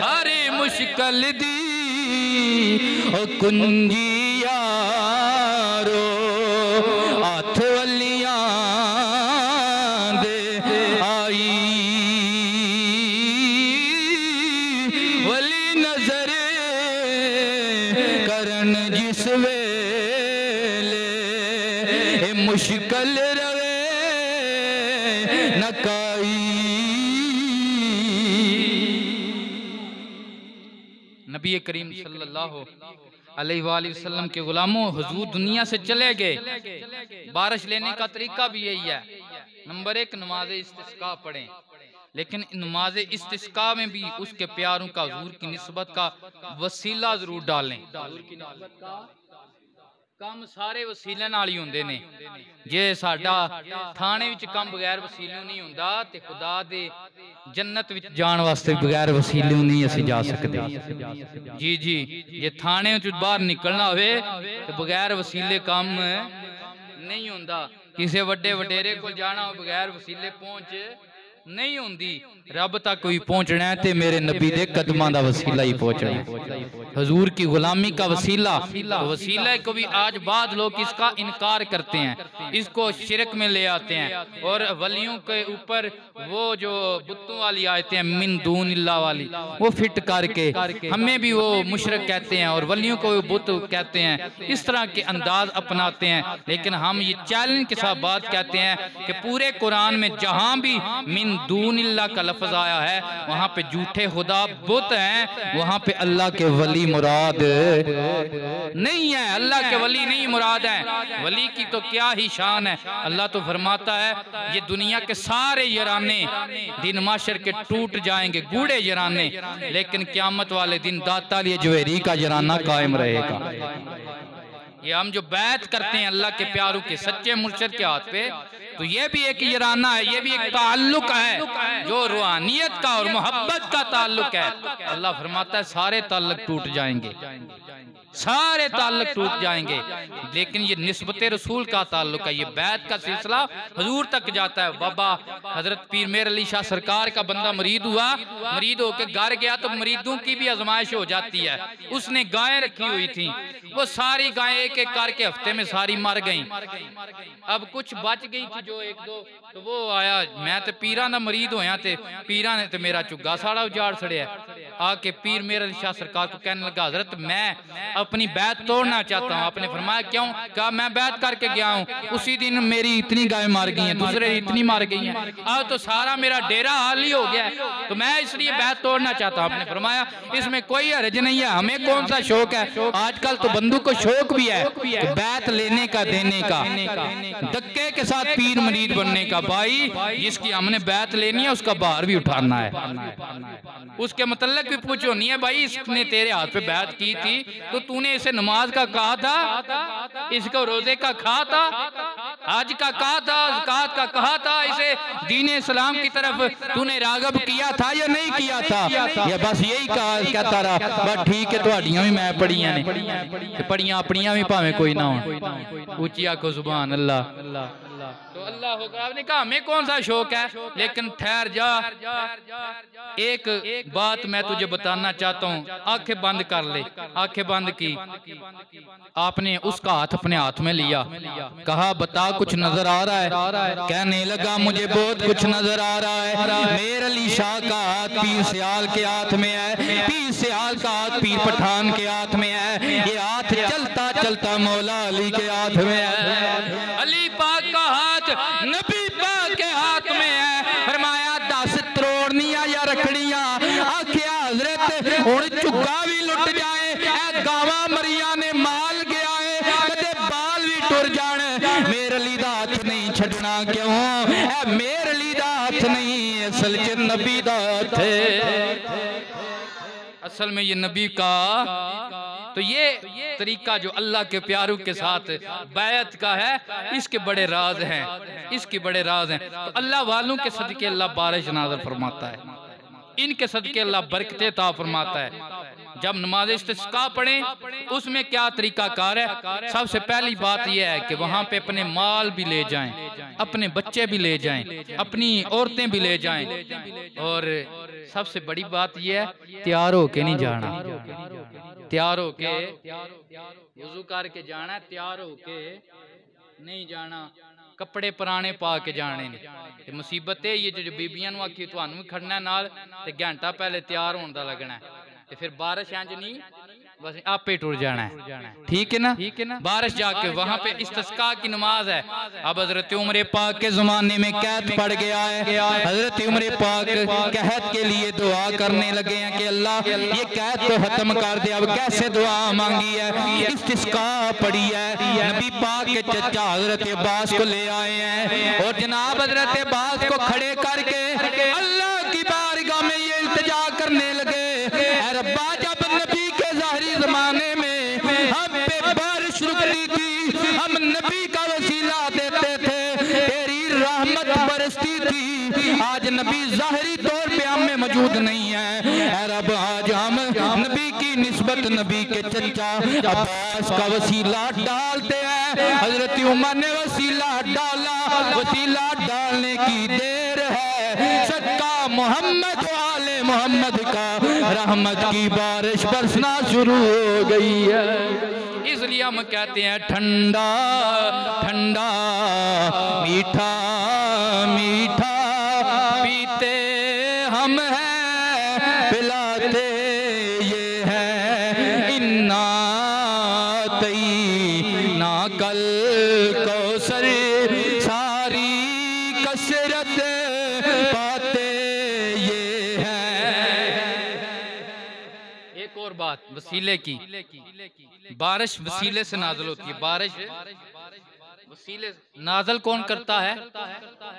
हरे मुश्किल दी ओ कुंजी यारो हाथ वलियां दे आई, वली नजर करन जिस वे मुश्किल रवे नकाई। नबी करीम सल्लल्लाहु अलैहि वसल्लम के गुलामों हुजूर दुनिया से चले गए। बारिश लेने का तरीका भी यही है। नंबर 1 नमाज इस्तिस्का पढ़ें, लेकिन नमाज इस्तिस्का में भी उसके प्यारों का हुजूर की निस्बत का वसीला जरूर डालें। काम सारे वसीले नाल ही हुंदे ने। जे साडा थाने विच काम बगैर वसीले नहीं हुंदा ते खुदा दे जन्नत विच जाण वास्ते बगैर वसीले नहीं असीं जा सकदे। जी जी, जे थाने विच बाहर निकलना होवे ते बगैर वसीले काम नहीं हुंदा। किसी वड्डे वडेरे कोल जाना हो बगैर वसीले पहुंच नहीं हुंदी। रब तक कोई पहुंचना है ते मेरे नबी दे कदमां दा वसीला ही पहुंचना है। हजूर की गुलामी का वसीला, तो वसीला को भी आज बाद लोग इसका इनकार करते हैं, इसको शिरक में ले आते हैं। और वलियों के ऊपर वो जो बुतों वाली आयतें हैं मिन दूनिल्लाह वाली, वो फिट करके हमें भी वो मुशरक कहते हैं और वलियों को बुत कहते हैं, इस तरह के अंदाज अपनाते हैं। लेकिन हम ये चैलेंज के साथ बात कहते हैं कि पूरे कुरान में जहाँ भी मिन दूनिल्लाह का लफ्ज आया है वहाँ पे झूठे खुदा बुत हैं, वहाँ पे अल्लाह के वली मुराद नहीं है, अल्लाह के वली नहीं मुराद है। वली की तो क्या ही शान है। अल्लाह तो फरमाता है ये दुनिया के सारे यराने दिन माशर के टूट जाएंगे, गूढ़े यराने, लेकिन क़यामत वाले दिन दाता लिए जवेरी का यराना कायम रहेगा। ये हम जो बैत करते हैं अल्लाह के प्यारों के सच्चे मुर्शिद के हाथ पे, तो ये भी एक यराना है, ये भी एक ताल्लुक है जो रूहानियत का और मोहब्बत का ताल्लुक है। अल्लाह फरमाता है सारे ताल्लुक टूट जाएंगे, सारे ताल्लुक टूट जाएंगे, लेकिन ये निस्बत रसूल का ताल्लुक है। ये बैत का सिलसिला हजूर तक जाता है। बाबा हजरत पीर मेर अली शाह सरकार का बंदा मरीद हुआ, मरीद होकर घर गया तो मरीदों की भी आजमाइश हो जाती है। उसने गायें रखी हुई थी, वो सारी गायें एक एक करके हफ्ते में सारी मर गईं। अब कुछ बच गई थी जो एक दो, तो वो आया, मैं तो पीरा ना मरीद होया, पीरा ने तो मेरा चुग्गा साड़ा उजाड़ छड़िया। आके पीर मेर अली शाह सरकार को कहने लगा हजरत मैं अपनी बैत तोड़ना चाहता हूँ। आपने फरमाया क्यों? कहा मैं बैत करके गया हूँ, उसी दिन मेरी इतनी गाय मार गई हैं, दूसरे इतनी मार गई हैं, अब तो सारा मेरा डेरा हाल ही हो गया है, तो मैं इसलिए बैत तोड़ना चाहता हूँ। आपने फरमाया इसमें कोई हर्ज नहीं है, हमें कौन सा शौक है। आजकल तो बंदू को शौक भी है बैत लेने का, देने का, धक्के के साथ पीर मरीद बनने का। भाई जिसकी हमने बैत लेनी है उसका बाहर भी उठाना है, उसके मतलब भी पूछो नहीं है भाई इसने तेरे हाथ पे बैत की थी तो तूने इसे नमाज का कहा था, इसको रोजे का कहा था, हज का कहा था, ज़कात का कहा था, इसे दीन इस्लाम की तरफ तूने रागब किया था या नहीं किया था? या बस यही कहा कहता रहा बस ठीक है तुहाड़ियां भी मैं पढ़ियां ने, पढ़ियां अपनियां भी भावें कोई ना हो। ऊंची आखो सुभान अल्लाह। तो अल्लाह होगा, आपने कहा हमें कौन सा शौक है, लेकिन ठहर जा, एक बात मैं तुझे बताना चाहता हूँ। आंखें बंद कर ले, आंखें बंद की, आपने उसका हाथ अपने हाथ में लिया, कहा बता कुछ नजर आ रहा है? कहने लगा मुझे बहुत कुछ नजर आ रहा है। मेर अली शाह का हाथ पीर सियाल के हाथ में है, पीर सियाल का हाथ पीर पठान के हाथ में है, ये हाथ चलता चलता मौला अली के हाथ में है, अली पाक का हाथ नबी पाक के हाथ में है। फरमाया 10 त्रोड़नियां या रखड़ियां, आखिया हजरत हुण झुग्गा भी लुट जाए, ए गावां मरिया ने माल गया है, कदे बाल भी टुर जाण, मेरे अली दा हाथ नहीं छड्डना क्यों? ए मेरे अली दा हाथ नहीं, असल च नबी दा हाथ है, असल में ये नबी का। तो ये तरीका जो अल्लाह के प्यारों के साथ बैत का है, इसके बड़े राज हैं, इसके बड़े राज हैं। तो अल्लाह वालों के सदके अल्लाह बारिश नाज़िल फरमाता है, इनके सदके अल्लाह बरकतें अता फरमाता है। जब नमाज इस्तिस्का पढ़ें उसमें क्या तरीका कार है? सबसे पहली बात यह है कि वहाँ पे अपने माल भी ले जाएं, अपने बच्चे भी ले जाएं, अपनी औरतें भी ले जाएं, और सबसे बड़ी बात यह है तैयार होके नहीं जाना, तैयार होके वुज़ू करके जाना, तैयार होके नहीं जाना, कपड़े पुराने पा के जाने ने। मुसीबत ये जो बीबियां नूं आखी तुहानूं भी खड़ना नाल ते घंटा पहले तैयार होने दा लगना है, ते फिर बारिश इंज नहीं बस आपे टुर जाना है, ठीक है ना? बारिश जाके वहाँ पे इस्तिस्का की नमाज है। अब हजरत उमर पाक के जमाने में कैद पड़ गया है, हजरत उमर पाक कहत के लिए दुआ करने लगे हैं कि अल्लाह ये कैद को खत्म कर दे। अब कैसे दुआ मांगी है? इस्तिस्का पड़ी है, नबी पाक के चचा हजरत अब्बास को ले आए हैं और जनाब हजरत अब्बास को खड़े करके अल्लाह की बारगाह में ये इल्तिजा करने लगे, रब्बा जब नबी के ज़ाहिरी ज़माने में हम पे बारिश रुकती थी, हम नबी का वसीला देते थे, तेरी रहमत बरसती थी, आज नबी ज़ाहिरी तौर पे हम में मौजूद नहीं है, रब आज हम नबी की निस्बत नबी के चचा अब्बास का वसीला डालते हैं। हजरत उमर ने वसीला डाला, वसीला डालने की देर है, सच्चा मोहम्मद आले मोहम्मद का रहमत की बारिश बरसना शुरू हो गई है। इसलिए हम कहते हैं ठंडा ठंडा मीठा मीठा पीते हम हैं, पिलाते ये हैं, इन्ना तई ना कल कौसर सारी कसरत पाते ये हैं। एक और बात वसीले की, बारिश वसीले से नाज़िल होती है। बारिश वसीले नाज़िल कौन करता है?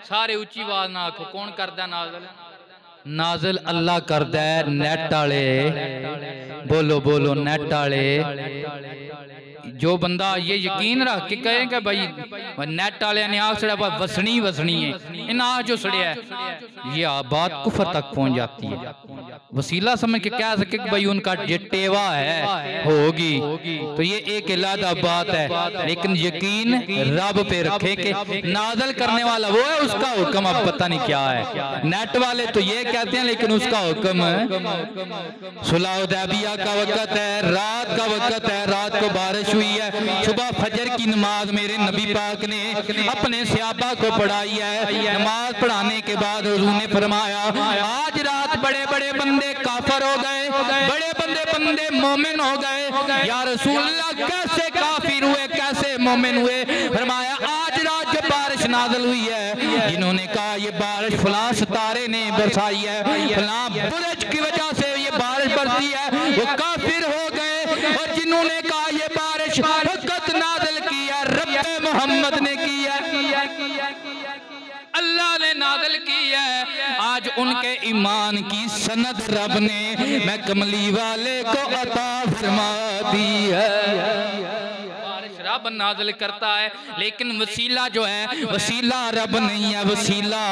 सारे ऊंची आवाज ना आखो, कौन करता है नाज़िल? नाज़िल अल्लाह करता है। नेट आले बोलो बोलो, नेट आले। जो बंदा ये यकीन रख के कहेगा भाई नेट वाले ने आग सड़ा वसनी वसनी है, इन आग जो सड़िया है, ये बात कुफर तक पहुंच जाती है। वसीला समझ के कह सके कि भाई उनका टेवा है होगी, तो ये एक अलग बात है। लेकिन यकीन रब पे रखे कि नाज़िल करने वाला वो है, उसका हुक्म अब पता नहीं क्या है। नेट वाले तो ये कहते हैं, लेकिन उसका हुक्म सुलह हुदैबिया का वक्त है, रात का वक्त है, रात को बारिश हुई है, सुबह फजर की नमाज मेरे नबी पाक ने अपने सहाबा को पढ़ाई है। नमाज पढ़ाने के बाद हुजूर ने फरमाया आज रात बड़े बड़े बंदे काफिर हो गए, बड़े बंदे मोमिन हो गए। या रसूल अल्लाह कैसे काफिर हुए, कैसे मोमिन हुए? फरमाया आज रात जब बारिश नाज़िल हुई है, जिन्होंने कहा ये बारिश फलां सितारे ने बरसाई है, फलां बुरज की वजह से ये बारिश बरसी है, वो काफिर हो गए। और जिन्होंने कहा ये बारिश फकत नाज़िल की है, रब्बे मोहम्मद ने की है, अल्लाह ने नाज़िल की है, आज उनके ईमान की सनद रब ने मैं कमली वाले को अता फरमा दी है। रब नाज़िल करता है, लेकिन वसीला जो है, वसीला रब नहीं है, वसीला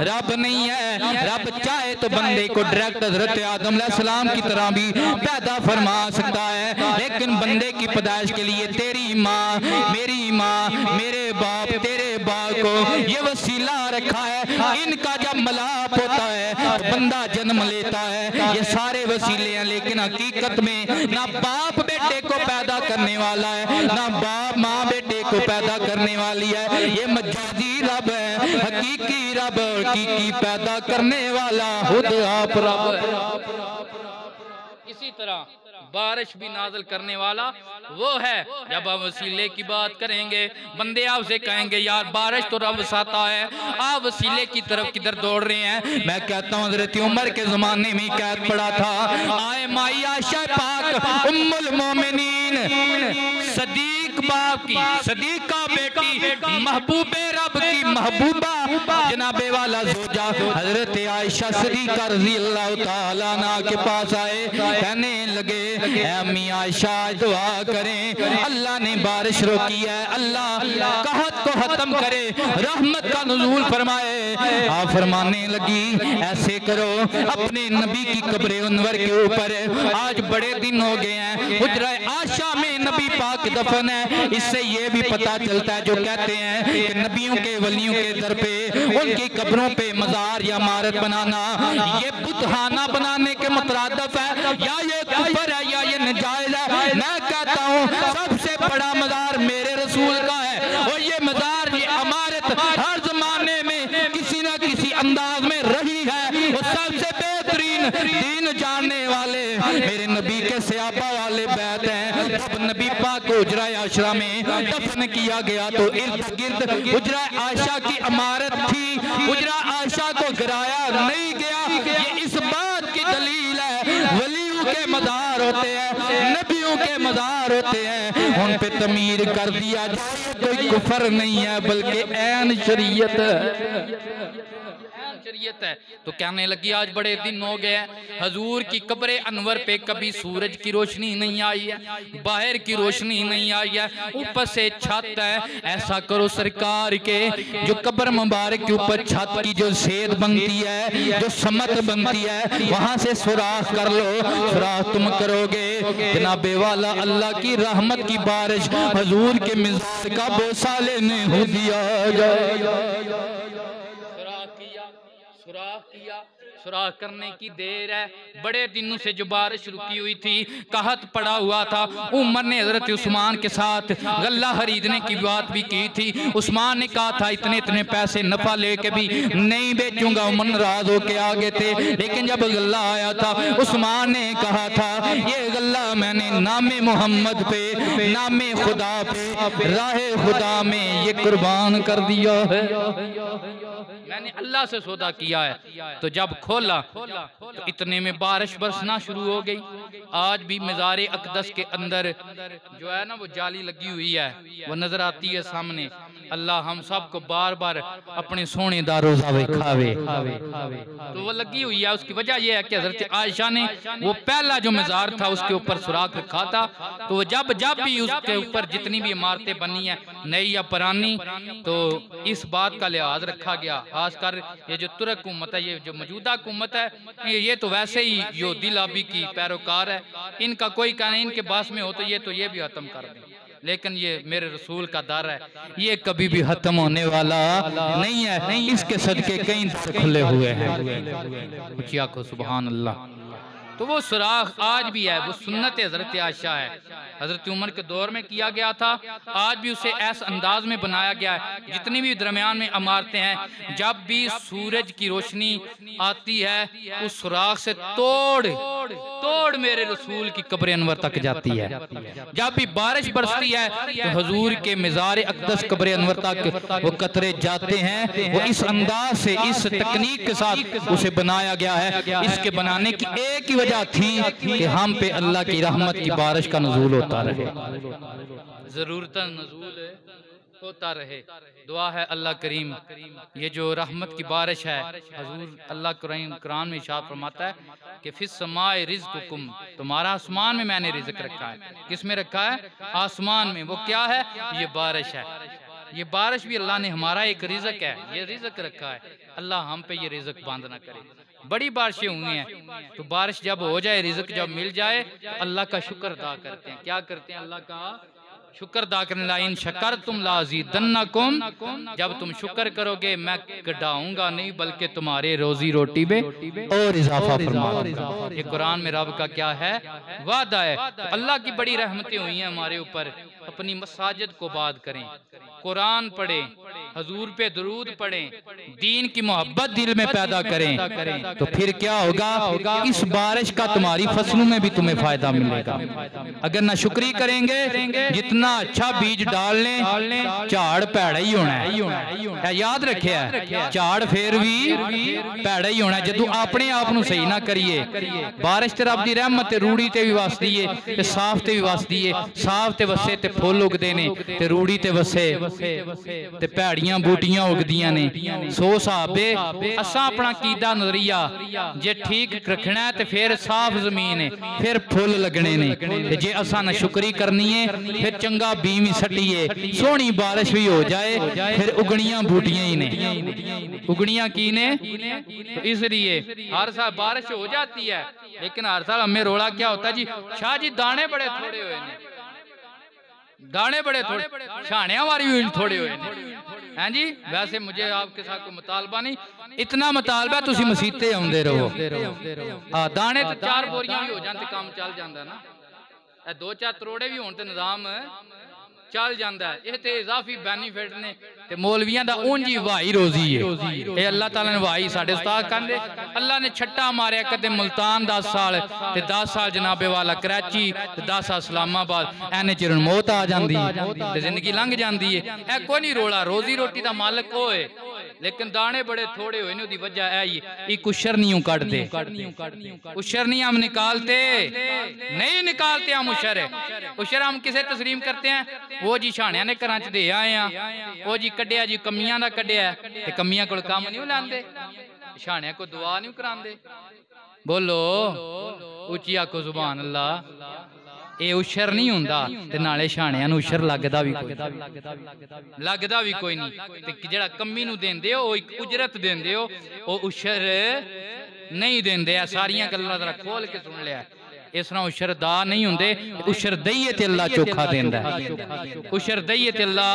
रब नहीं है। रब चाहे तो बंदे को डायरेक्ट हज़रत आदम अलैहिस्सलाम की तरह भी पैदा फरमा सकता है, लेकिन बंदे की पैदाइश के लिए तेरी माँ, मेरी माँ, मेरे बाप, तेरे बाप को ये वसीला रखा है। इनका जब मिलाप होता है तो बंदा जन्म लेता है। ये सारे वसीले हैं, लेकिन हकीकत में ना बाप बेटे को पैदा करने वाला है, ना बाप माँ बेटे को पैदा करने वाली है। ये मजाजी रब है, हकीकी रब, हकीकी पैदा करने वाला खुद आप रब। इसी तरह बारिश भी नाज़िल करने वाला वो है। जब आप वसीले की बात करेंगे, बंदे आपसे कहेंगे यार बारिश तो रब साता है, आप वसीले की तरफ किधर दौड़ रहे हैं? मैं कहता हूँ हज़रत उमर के ज़माने में कैद पड़ा था, आए माई आयशा पाक उम्मुल मोमिनीन सदीक बाप की, सदीका बेटी, महबूबे रब की महबूबा जनाबे वाला जोजा हज़रत आयशा सदीका रज़ी अल्लाह तआला अन्हा के पास आए, कहने लगे अम्मी आयशा दुआ करें, अल्लाह ने बारिश रोकी है, अल्लाह कहत को खत्म करे, रहमत का नुज़ूल फरमाए। आप फरमाने लगी ऐसे करो, अपने नबी की कब्र अनवर के ऊपर आज बड़े दिन हो गए हैं, हुजरा आयशा में नबी पाक दफन है। इससे ये भी पता चलता है, जो कहते हैं कि नबियों के वलियों के दर पे उनकी कब्रों पे मजार या इमारत बनाना ये बुतखाना बनाने के मुतरादिफ है, या ये कुफर है, या ये नाजायज है। मैं कहता हूँ सबसे बड़ा मजार मेरे रसूल का है, और ये मजार, ये इमारत हर जमाने में किसी न किसी अंदाज में रही है। और सबसे बेहतरीन दीन जानने वाले मेरे नबी के सहाबा वाले बैत हैं। जब नबी पाक को हुजरा आयशा में दफन किया गया तो इर्द गिर्द हुजरा आयशा की इमारत थी, हुजरा आयशा को गिराया नहीं गया। ये इस बात की दलील है वलियों के मजार होते हैं, नबियों के मजार होते हैं, उन पे तमीर कर दिया जाए, कोई कुफर नहीं है बल्कि ऐन शरीयत है, शरीयत है। तो कहने लगी आज बड़े दिन हो गए हजूर की कब्र अनवर पे कभी सूरज की रोशनी नहीं आई है, बाहर की रोशनी नहीं आई है, ऊपर से छत है। ऐसा करो सरकार के जो कब्र मुबारक के ऊपर छत की जो सेद बनती है, जो समत बनती है, वहां से सुराख कर लो, सुराख तुम करोगे, जनाबे वाला अल्लाह की रहमत की बारिश हजूर के मिज़ार का बोसा लेने हो दिया जाएगा। सुराख किया सुराख करने की देर है। बड़े दिनों से जो बारिश रुकी हुई थी, कहत पड़ा हुआ था। उमर ने हजरत उस्मान के साथ गल्ला खरीदने की बात भी की थी। उस्मान ने कहा था इतने इतने पैसे नफा लेके भी नहीं बेचूंगा। उमर नाराज होके आगे थे, लेकिन जब गल्ला आया था उस्मान ने कहा था ये गल्ला मैंने नामे मोहम्मद पे, नामे खुदा पे, राहे खुदा में ये कुर्बान कर दिया है। मैंने अल्लाह से सौदा किया है। तो जब खोला तो इतने में बारिश बरसना शुरू हो गई। आज भी मज़ार अक़दस के अंदर जो है ना वो जाली लगी हुई है, वो नजर आती है सामने। अल्लाह हम सबको बार बार अपने सोने दा रोज़ा खावे। तो वो लगी हुई है। उसकी वजह यह है कि हज़रत आयशा ने वो पहला जो मज़ार था उसके ऊपर सुराख रखा था। तो वो जब भी उसके ऊपर जितनी भी इमारतें बनी है, नई या पुरानी, तो इस बात का लिहाज रखा गया। खासकर ये जो तुर्क हुकूमत है, ये जो मौजूदा हुकूमत है, ये तो वैसे ही यहूदी लॉबी की पैरोकार है। इनका कोई कहना इनके पास में हो तो ये भी खत्म कर दें, लेकिन ये मेरे रसूल का दर है, ये कभी भी खत्म होने वाला नहीं है। नहीं, इसके सदके कई खुले हुए हैं। को सुभान अल्लाह। तो वो सुराख आज भी है, वो सुन्नत हजरत आयशा है। हजरत उमर के दौर में किया गया था, आज भी उसे ऐसे अंदाज में बनाया गया है। जितनी भी दरमियान में इमारतें हैं, जब भी सूरज की रोशनी आती है उस सुराख से तोड़ मेरे रसूल की कब्र अनवर तक जाती है। जब भी बारिश बरसती है तो हजूर के मज़ार अक़दस कब्र अनवर तक वो कतरे जाते हैं। वो इस अंदाज से, इस तकनीक के साथ उसे बनाया गया है। इसके बनाने की एक ही वजह थी कि हम पे अल्लाह की रहमत की बारिश का नुज़ूल होता रहे, ज़रूरतन नुज़ूल होता रहे। दुआ है अल्लाह करीम ये जो रहमत की बारिश है, हजूर अल्लाह कुरान में इरशाद फरमाता है कि फिस समाए रिज़्क़ुकुम, तुम्हारा आसमान में मैंने रिज़्क़ रखा है। किस में रखा है? आसमान में। वो क्या है? ये बारिश है। ये बारिश भी अल्लाह ने हमारा एक रिज़्क़ है, ये रिज़्क़ रखा है। अल्लाह हम पे ये रिज़्क़ बंद ना करे। बड़ी बारिशें हुई हैं, तो बारिश जब हो जाए, रिज़्क़ जब मिल जाए, तो अल्लाह का शुक्र अदा करते हैं। क्या करते हैं? अल्लाह का शुक्र अदा करने ला इन शकर तुम लाज़ीदन्नकुम, जब तुम शुक्र करोगे मैं घटाऊंगा नहीं बल्कि तुम्हारे रोजी रोटी में और इजाफा फरमाऊंगा। ये कुरान में रब का क्या है? वादा है। तो अल्लाह की बड़ी रहमतें हुई हैं हमारे ऊपर। अपनी मसाजिद को आबाद करें, कुरान पढ़ें, हजूर पे दरूद पढ़ें, दीन की मोहब्बत दिल में पैदा करें, तो फिर क्या होगा? इस बारिश का तुम्हारी फसलों में भी तुम्हें फायदा मिलेगा। अगर ना शुक्री करेंगे, जितना अच्छा बीज डाल लें, झाड़ पैड़ा ही होना है। याद रखे है, झाड़ फिर भी पैड़ा ही होना है। जो अपने आप को सही ना करिए, बारिश ते रब दी रहमत रूड़ी ते भी वसदी है, ते साफ ते भी वसदी है। साफ ते वसे ते फुल उगदे ने, ते रूड़ी ते वसे ते भैड़ियां बूटियां उगदियां ने। सो साहबे असा अपना कीदा नजरिया जे ठीक रखना है, तो फिर साफ जमीन है, फिर फुल लगने ने। जे असा न शुक्री करनी है, फिर चंगा बीम ही सटिए, सोहनी बारिश भी हो जाए, फिर उगनियां बूटियां ही ने। उगनियां की ने? तो इसलिए हर साल बारिश हो जाती है, लेकिन हर साल हमें रोड़ा क्या होता है जी? शाह जी दाने बड़े थोड़े हुए ने, दाने बड़े थोड़े, छाणिया वारी भी थोड़े हुए हैं जी। वैसे मुझे आपके साथ कोई मुतालबा नहीं, इतना मुतालबा तुसी मसीते आउंदे रहो। हाँ, दाने तो 4 बोरियां भी हो जाते, काम चल जाता ना। 2-4 तरोड़े भी होने निजाम चल जाता है। ये तो इजाफी बेनीफिट ने, ते मौलवियां दा उंज ही वाही रोजी है। ये अल्लाह ताला ने वाही, साडे उस्ताद कहंदे अल्लाह ने छट्टा मारिया कदे मुल्तान 10 साल, ते 10 साल जनाबे वाला कराची, ते 10 साल इस्लामाबाद। एने चिर मौत आ जाती है, ते जिंदगी लंघ जाती है। ए कोई नहीं रोला, रोजी रोटी का मालिक वो है, लेकिन दाने बड़े थोड़े हुए ने। वजह है उशर नहीं काटते, उशर नहीं हम निकालते, नहीं निकालते हम उशर। उशर हम किसे तस्लीम करते हैं? वो जी छाणिया ने घर च दे आए हैं, वो जी कढ़िया जी कमियां का कढ़िया, ते कमियां को काम नहीं लाते, छाणिया को दुआ नहीं कराते। बोलो उची आखो सुभान अल्लाह। ये उशर नहीं होंदा, ते नाले छाणिया नूं उशर लगदा भी कोई नहीं। ते जिहड़ा कमी नूं देंदे हो, उजरत देंदे हो, वो उशर नहीं देंदे। सारियां गल्लां जरा खोल के सुन लिया। इस तरह उशरदा नहीं होंगे। उशर दईए ते अल्लाह चोखा देंदा है, उशर दईए ते अल्लाह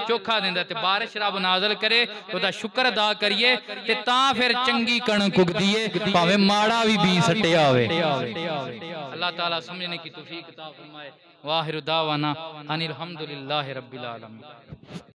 चोखा देंदा। ते बारिश रब नाज़िल करे ओदा शुक्र अदा करिए ते तां फिर चंगी कणक उगदी है, भावें माड़ा भी बी सटिया होवे। अल्लाह ताला समझने की तौफीक अता फरमाए। वाहिर दावाना अनिल हम्दुलिल्लाहि रब्बिल आलमीन।